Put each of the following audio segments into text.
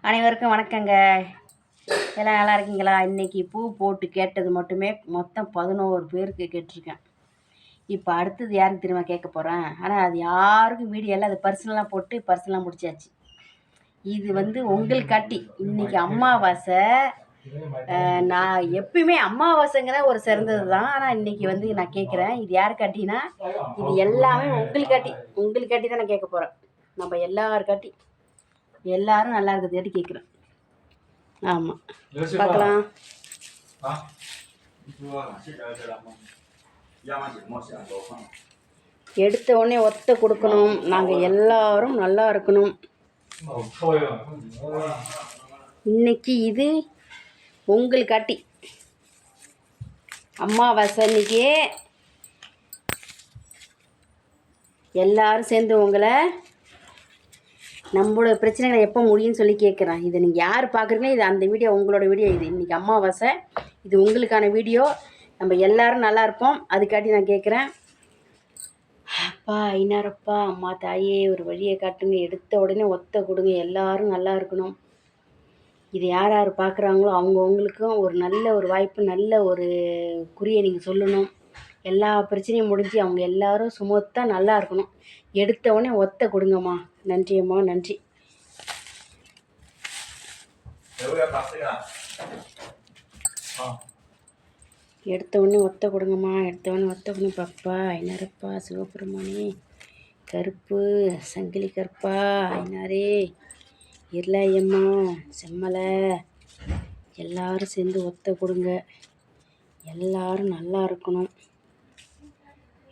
அனைவருக்கும் வணக்கங்க. எல்லாம் நல்லா இருக்கீங்களா? இன்றைக்கி பூ போட்டு கேட்டது மட்டுமே மொத்தம் 11 பேருக்கு கேட்டிருக்கேன். இப்போ அடுத்தது யாருக்கு தெரியுமா கேட்க போகிறேன். ஆனால் அது யாருக்கும் வீடியோ எல்லாம் அது பர்சனலாக போட்டு பர்சனலாக முடிச்சாச்சு. இது உங்களுக்காட்டி இன்றைக்கி அமாவாசை. நான் எப்பயுமே அமாவாசைங்கிற ஒரு சிறந்தது தான். ஆனால் இன்றைக்கி நான் கேட்குறேன், இது யாருக்காட்டினா இது எல்லாமே உங்களுக்காட்டி தான் நான் கேட்க போகிறேன். நம்ம எல்லாருக்காட்டி எல்லாரும் நல்லா இருக்கிறது கேட்குறேன். ஆமாம், பார்க்கலாம். எடுத்த உடனே ஒத்த கொடுக்கணும். நாங்கள் எல்லாரும் நல்லா இருக்கணும். இன்னைக்கு இது உங்களுக்காட்டி அமாவாசை. இன்னைக்கு எல்லாரும் சேர்ந்து உங்களை நம்மளோட பிரச்சனைகளை எப்போ முடியும்னு சொல்லி கேட்குறேன். இதை நீங்கள் யார் பார்க்குறீங்களோ இது அந்த வீடியோ உங்களோட வீடியோ. இது இன்றைக்கி அமாவாசை, இது உங்களுக்கான வீடியோ. நம்ம எல்லோரும் நல்லா இருப்போம். அதுக்காட்டி நான் கேட்குறேன். அப்பா ஐநாரப்பா, அம்மா தாயே, ஒரு வழியை காட்டுங்க. எடுத்த உடனே ஒத்த கொடுங்க. எல்லோரும் நல்லா இருக்கணும். இது யார் யார் பார்க்குறாங்களோ அவங்களுக்கும் ஒரு நல்ல ஒரு வாய்ப்பு, நல்ல ஒரு குறியை நீங்கள் சொல்லணும். எல்லா பிரச்சனையும் முடிஞ்சு அவங்க எல்லோரும் சுமத்தாக நல்லா இருக்கணும். எடுத்த உடனே ஒத்த கொடுங்கம்மா. நன்றி அம்மா, நன்றி. எடுத்த உடனே ஒத்த கொடுங்கம்மா. எடுத்த உடனே ஒத்த கொடுங்க. பப்பா ஐநாரப்பா, சிவபெருமானே, கருப்பு சங்கிலி கருப்பா, ஐநாரே, இருளாயம்மா, செம்மலை, எல்லாரும் சேர்ந்து ஒத்த கொடுங்க. எல்லாரும் நல்லா இருக்கணும்.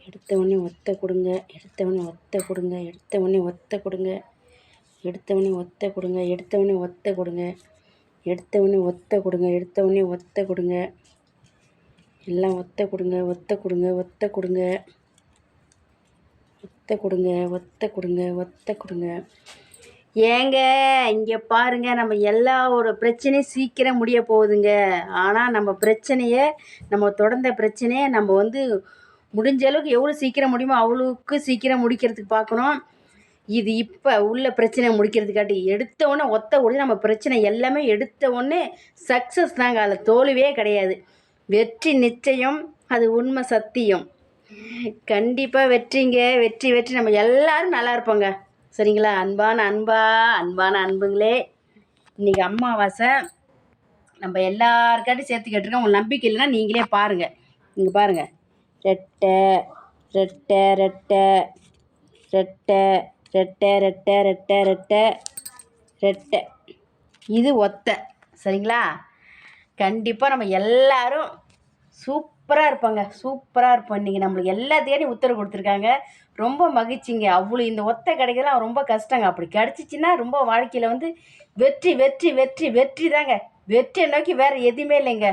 எடுத்த உடனே ஒத்த கொடுங்க. எடுத்த உடனே ஒத்த கொடுங்க. எடுத்த உடனே ஒத்த கொடுங்க. எடுத்த உடனே ஒத்த கொடுங்க. எடுத்த உடனே ஒத்த கொடுங்க. எடுத்த உடனே ஒத்த கொடுங்க. எடுத்த உடனே ஒத்த கொடுங்க. எல்லாம் ஒத்த கொடுங்க. ஒத்த கொடுங்க. ஒத்த கொடுங்க. ஒத்த கொடுங்க. ஒத்த கொடுங்க. ஒத்த கொடுங்க. ஏங்க இங்கே பாருங்க, நம்ம எல்லாரோட பிரச்சனையும் சீக்கிரம் முடிய போகுதுங்க. ஆனால் நம்ம பிரச்சனையை, நம்ம தொடர்ந்த பிரச்சனையை நம்ம முடிஞ்ச அளவுக்கு எவ்வளோ சீக்கிரம் முடியுமோ அவ்வளோக்கு சீக்கிரம் முடிக்கிறதுக்கு பார்க்கணும். இது இப்போ உள்ள பிரச்சனை முடிக்கிறதுக்காட்டி எடுத்த உடனே ஒத்த உடனே நம்ம பிரச்சனை எல்லாமே எடுத்த உடனே சக்ஸஸ் தாங்க. அதில் தோல்வியே கிடையாது. வெற்றி நிச்சயம், அது உண்மை சத்தியம். கண்டிப்பாக வெற்றிங்க. வெற்றி வெற்றி. நம்ம எல்லோரும் நல்லா இருப்போங்க. சரிங்களா? அன்பான அன்புங்களே, இன்றைக்கி அமாவாசை. நம்ம எல்லாருக்காட்டி சேர்த்து கேட்டிருக்கோம். உங்களுக்கு நம்பிக்கை இல்லைன்னா நீங்களே பாருங்கள். நீங்கள் பாருங்கள். ரெட்டை ரெட்டை ரெட்டை ரெட்டை ரெட்டை ரெட்டை ரெட்டை ரெட்டை ரெட்டை, இது ஒத்தை. சரிங்களா? கண்டிப்பாக நம்ம எல்லோரும் சூப்பராக இருப்பாங்க. சூப்பராக இருப்போம். இன்றைக்கி நம்மளுக்கு எல்லாத்தையும் உத்தரவு கொடுத்துருக்காங்க. ரொம்ப மகிழ்ச்சிங்க. அவ்வளோ இந்த ஒத்தை கிடைக்கலாம் ரொம்ப கஷ்டங்க. அப்படி கிடச்சிச்சின்னா ரொம்ப வாழ்க்கையில் வெற்றி வெற்றி வெற்றி வெற்றி தாங்க. வெற்றியை நோக்கி வேறு எதுவுமே இல்லைங்க.